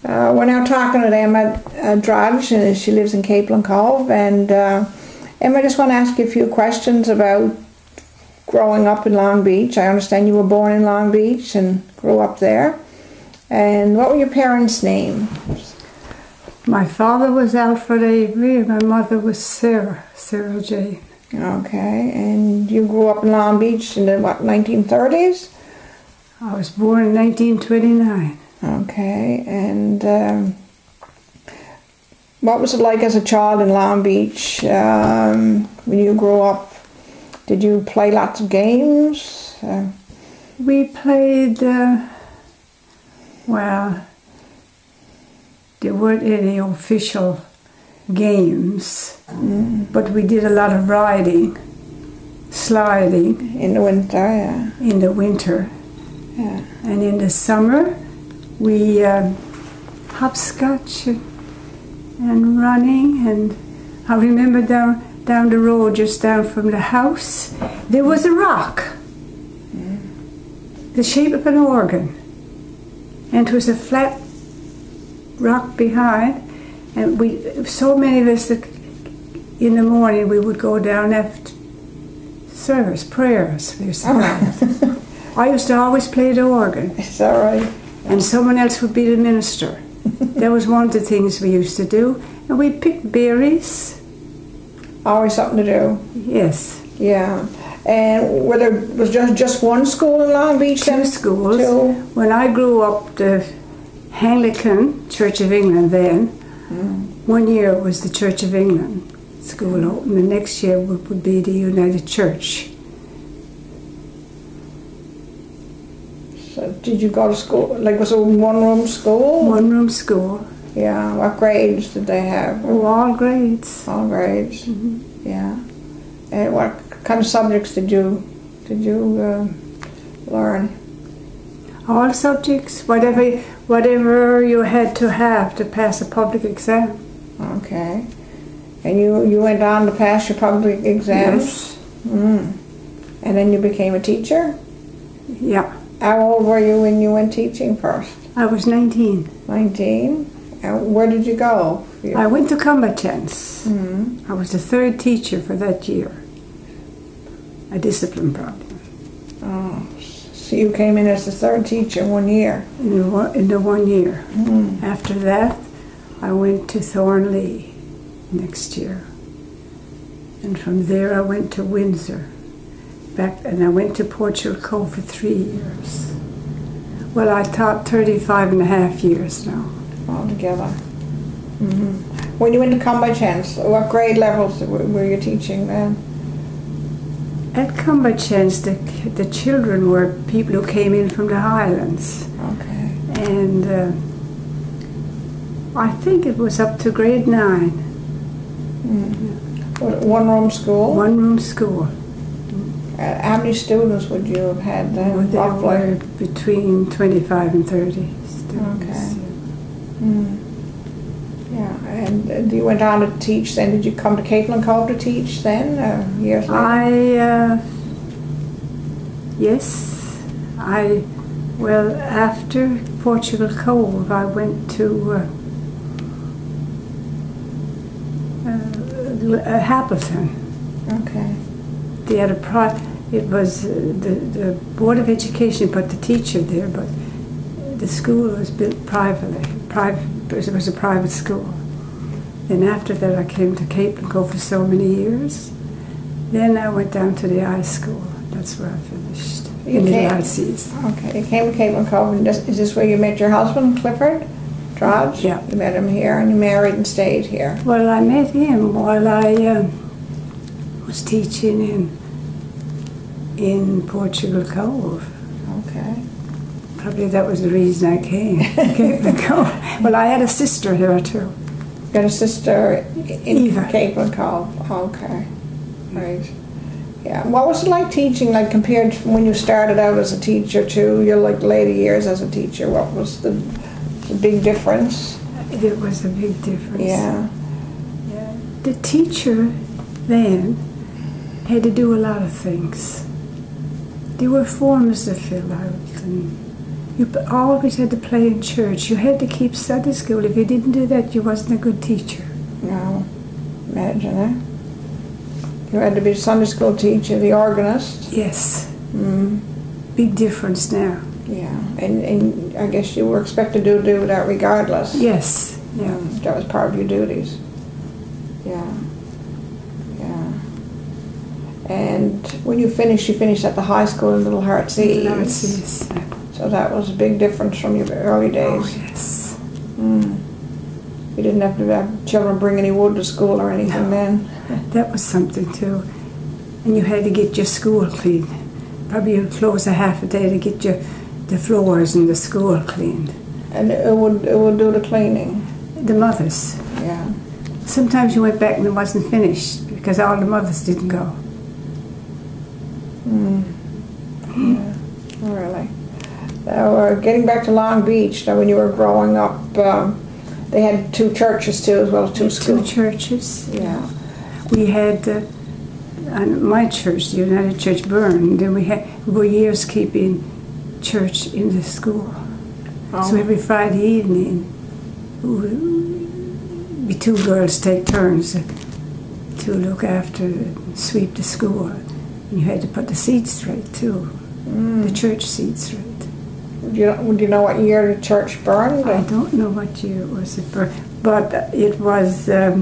We're now talking with Emma Drodge, and she lives in Caplin, Cove. And Emma, I just want to ask you a few questions about growing up in Long Beach. I understand you were born in Long Beach and grew up there. And what were your parents' names? My father was Alfred Avery and my mother was Sarah Jane. Okay, and you grew up in Long Beach in the, 1930s? I was born in 1929. Okay, and what was it like as a child in Long Beach when you grew up? Did you play lots of games? We played, well, there weren't any official games, but we did a lot of riding, sliding. In the winter, yeah. In the winter. Yeah. And in the summer, we hopscotch and running. And I remember down the road, just down from the house, there was a rock, the shape of an organ. And it was a flat rock behind. And so many of us that in the morning we would go down after service, prayers. I used to always play the organ. Is that right? And someone else would be the minister. That was one of the things we used to do. And we picked berries. Always something to do. Yes. Yeah. And was just one school in Long Beach? Two schools. Two. When I grew up, the Anglican Church of England then, 1 year was the Church of England school open. The next year would be the United Church. So did you go to school, like was it a one-room school? One-room school. Yeah. What grades did they have? Oh, all grades. All grades. Yeah. And what kind of subjects did you learn? All subjects, whatever you had to pass a public exam. Okay. And you went on to pass your public exams? Yes. And then you became a teacher? Yeah. How old were you when you went teaching first? I was 19. 19? And where did you go? I went to Cumberchance. I was the third teacher for that year. A discipline problem. Oh, so you came in as the third teacher 1 year? In the 1 year. After that, I went to Thornlea next year. And from there I went to Windsor. And I went to Portugal Cove for 3 years. Well, I taught 35 and a half years now. Altogether. When you went to Cumberchance, what grade levels were you teaching then? At Cumberchance, the children were people who came in from the Highlands. Okay. And I think it was up to grade 9. One-room school? One-room school. How many students would you have had then? There were between 25 and 30 students. Okay. Yeah, and you went on to teach then. Did you come to Caplin Cove to teach then, years later? Yes. Well, after Portugal Cove, I went to Appleton. Okay. They had it was the Board of Education put the teacher there, but the school was built privately. It was a private school. Then after that I came to Caplin Cove for so many years. Then I went down to the high school. That's where I finished in the ICs. Okay, you came to Caplin Cove, and is this where you met your husband, Clifford? Drodge? Yeah. You met him here, and you married and stayed here? Well, I met him while I was teaching in Portugal Cove. Okay. Probably that was the reason I came. Well, I had a sister here too. You got a sister in Eva. Caplin Cove. Okay. Right. Yeah. What was it like teaching, like compared to when you started out as a teacher to your later years as a teacher? What was the big difference? It was a big difference. Yeah. The teacher then had to do a lot of things. There were forms to fill out, and You always had to play in church. You had to keep Sunday school. If you didn't do that, you wasn't a good teacher. No, imagine that. You had to be a Sunday school teacher, the organist. Yes. Big difference now. Yeah, and I guess you were expected to do that regardless. Yes. Yeah. That was part of your duties. Yeah. Yeah. And when you finished at the high school in Little Heartsease. Little Heartsease. So that was a big difference from your early days. Oh, yes. You didn't have to have children bring any wood to school or anything then. That was something too. And you had to get your school clean. Probably you'd close a half a day to get the floors in the school cleaned. And it would do the cleaning? The mothers. Yeah. Sometimes you went back and it wasn't finished because all the mothers didn't go. Yeah, really. Now, getting back to Long Beach, now when you were growing up, they had two churches too, as well as two schools. Two churches. Yeah. We had my church, the United Church, burned. Then we were years keeping church in the school. Oh. So every Friday evening, we two girls take turns to look after and sweep the school. And you had to put the seats straight too, the church seats straight. Do you know what year the church burned? I don't know what year it was it burned, but it was it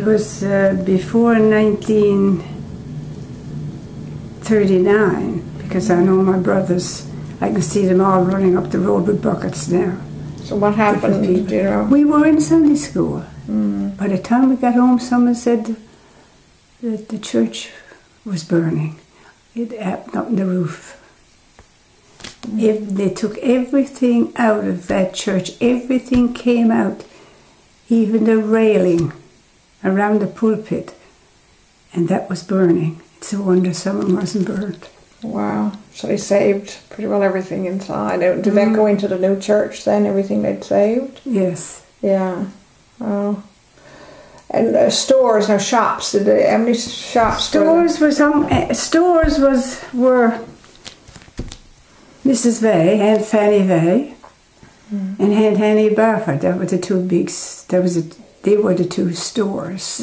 was before 1939, because I know my brothers, I can see them all running up the road with buckets now. So what happened, do you know? We were in Sunday school. By the time we got home, someone said that the church was burning. It happened up in the roof. If they took everything out of that church, everything came out, even the railing around the pulpit, and that was burning. It's a wonder someone wasn't burnt. Wow. So they saved pretty well everything inside. Did that go into the new church then, everything they'd saved? Yes. Yeah. Oh. And stores, now shops, did they, how many shops? Stores were Mrs. Vay, Aunt Fanny Vay, and Aunt Annie Barford. That were the two big, they were the two stores.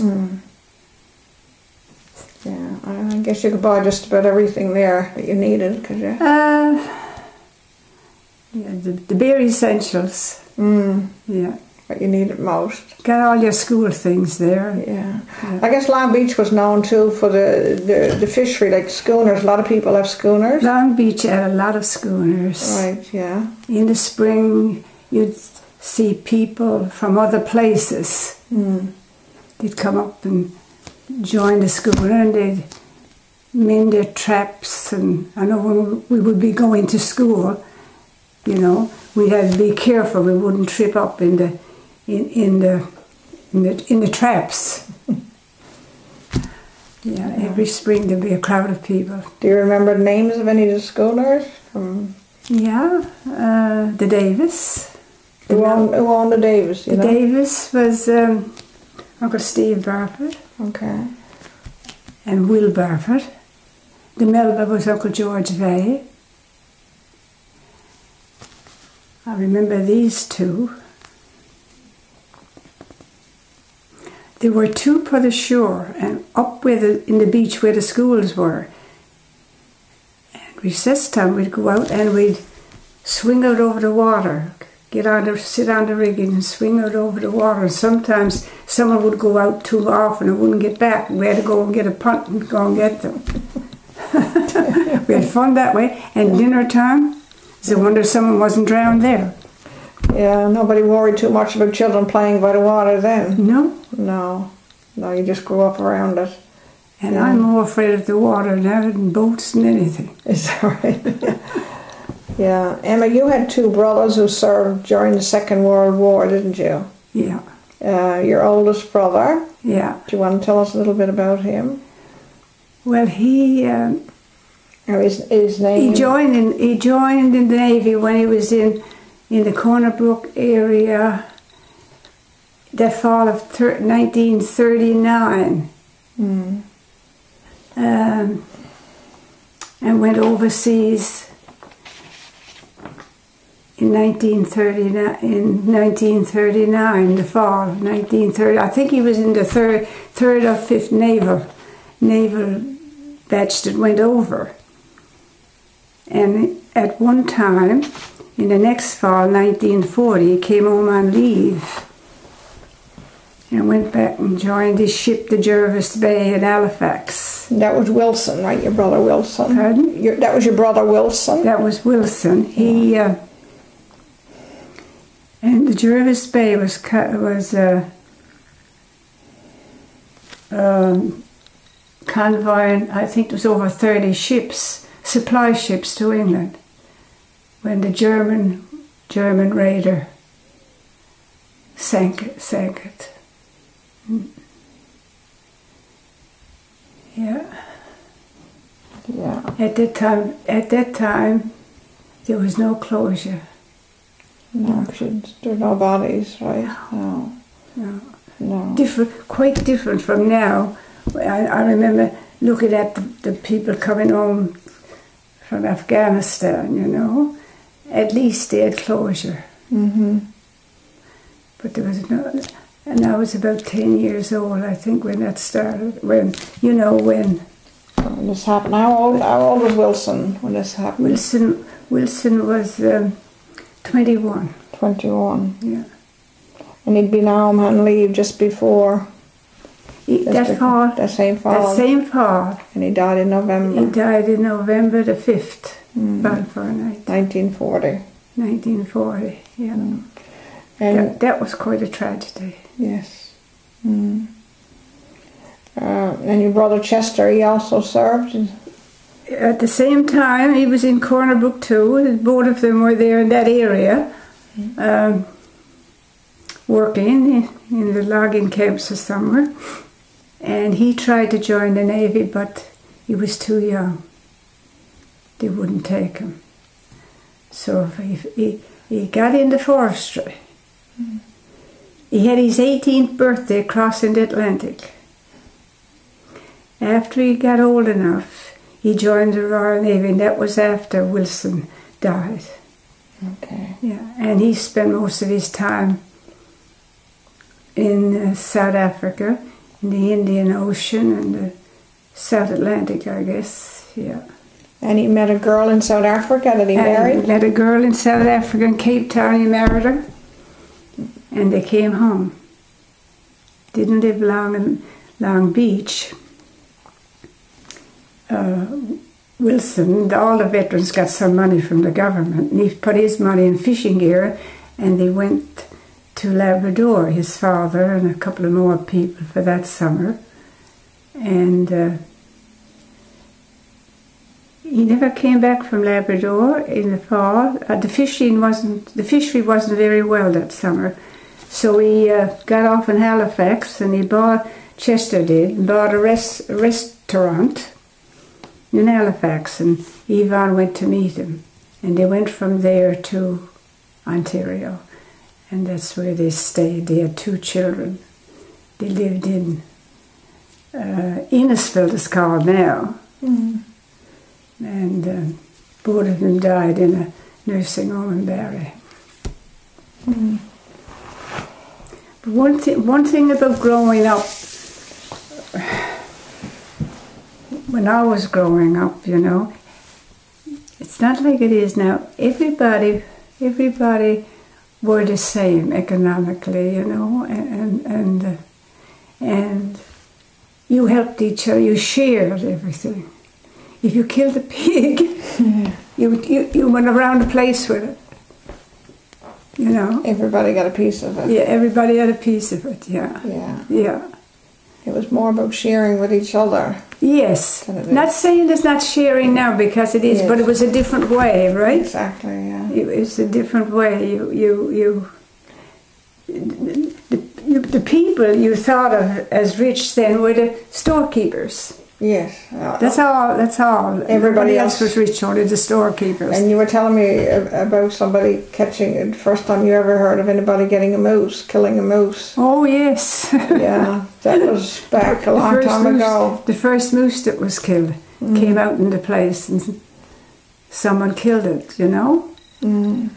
Yeah, I guess you could buy just about everything there that you needed, could you? Yeah, the bare essentials. Yeah. But you needed most. Got all your school things there. Yeah. I guess Long Beach was known too for the fishery, like schooners. A lot of people have schooners. Long Beach had a lot of schooners. Right, yeah. In the spring, you'd see people from other places. They'd come up and join the schooner, and they'd mend their traps. And I know when we would be going to school, you know, we'd have to be careful we wouldn't trip up in the traps. Yeah, every spring there'd be a crowd of people. Do you remember the names of any of the schooners? Yeah, the Davis. Who owned the Davis? The Davis was Uncle Steve Barford. Okay. And Will Barford. The Melba was Uncle George Vay. I remember these two. There were two for the shore and up in the beach where the schools were. And recess time we'd go out and we'd swing out over the water, sit on the rigging and swing out over the water. And sometimes someone would go out too often and wouldn't get back. We had to go and get a punt and go and get them. We had fun that way. And dinner time, it's a wonder someone wasn't drowned there. Yeah, nobody worried too much about children playing by the water then. No. No, you just grew up around it. And I'm more afraid of the water now than boats and anything. Is that right? Yeah. Emma, you had two brothers who served during the Second World War, didn't you? Yeah. Your oldest brother. Yeah. Do you want to tell us a little bit about him? Well, his name? He joined in the Navy when he was in the Corner Brook area. The fall of 1939. And and went overseas in 1939, the fall of 1930. I think he was in the third or fifth naval batch that went over. And at one time, in the next fall, 1940, he came home on leave and went back and joined his ship, the Jervis Bay in Halifax. That was Wilson, right? Your brother Wilson. Pardon? That was your brother Wilson? That was Wilson. He and the Jervis Bay was convoying, I think it was over 30 ships, supply ships to England, when the German raider sank it. Yeah. Yeah. At that time, there was no closure. No, there are no bodies, right? No. Quite different from now. I remember looking at the people coming home from Afghanistan, you know. At least they had closure. Mm-hmm. But there was no... And I was about 10 years old, I think, when that started. When this happened. How old was Wilson when this happened? Wilson was 21. 21. Yeah. And he'd been home on leave just before. That same fall. And he died in November. He died in November the 5th, Balfour night. 1940. 1940, yeah. Mm. And that was quite a tragedy. Yes. Mm. And your brother Chester, he also served? At the same time, he was in Corner Brook too. Both of them were there in that area, working in the logging camps or somewhere. And he tried to join the Navy, but he was too young. They wouldn't take him. So he got into forestry. Mm. He had his 18th birthday crossing the Atlantic. After he got old enough, he joined the Royal Navy, and that was after Wilson died. Okay. Yeah, and he spent most of his time in South Africa, in the Indian Ocean and the South Atlantic, I guess. Yeah. And he met a girl in South Africa that he married? He met a girl in South Africa, in Cape Town. He married her, and they came home. Didn't live long in Long Beach. Wilson, all the veterans got some money from the government, and he put his money in fishing gear, and they went to Labrador, his father and a couple of more people, for that summer. And he never came back from Labrador in the fall. The fishery wasn't very well that summer, so he got off in Halifax, and Chester bought a restaurant in Halifax, and Yvonne went to meet him, and they went from there to Ontario, and that's where they stayed. They had 2 children. They lived in Innisfil, it's called now, and both of them died in a nursing home in Barrie. But one thing about growing up, when I was growing up, you know, it's not like it is now. Everybody were the same economically, you know, and you helped each other. You shared everything. If you killed a pig, you went around the place with it. You know. Everybody got a piece of it. Yeah, everybody had a piece of it. Yeah. Yeah. Yeah. It was more about sharing with each other. Yes. Not saying it's not sharing now, because it is, yes. But it was a different way, right? Exactly, yeah. It's a different way. The people you thought of as rich then were the storekeepers. Yes. That's all. Everybody else was rich, only the storekeepers. And you were telling me about somebody catching, the first time you ever heard of anybody killing a moose. Oh, yes. Yeah, that was back a long time ago. The first moose that was killed. came out in the place and someone killed it, you know. And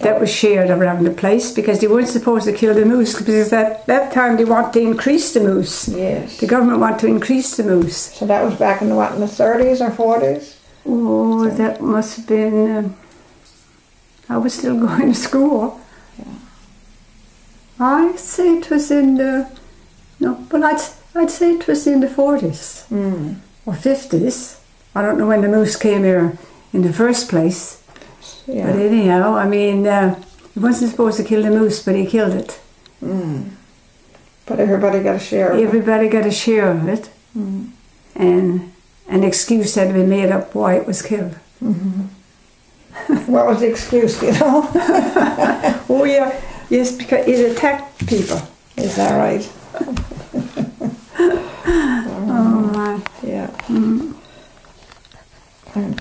that was shared around the place because they weren't supposed to kill the moose because at that time they want to increase the moose. Yes. The government want to increase the moose. So that was back in the 30s or 40s? Oh, that must have been... I was still going to school. Yeah. I'd say it was in the... No, well, I'd say it was in the 40s or 50s. I don't know when the moose came here in the first place. Yeah. But anyhow, I mean, he wasn't supposed to kill the moose, but he killed it. But everybody got a share of it. Everybody got a share of it. And an excuse had to be made up why it was killed. What was the excuse, you know? Oh yeah, yes, because it attacked people. Is that right? Oh my. Yeah. And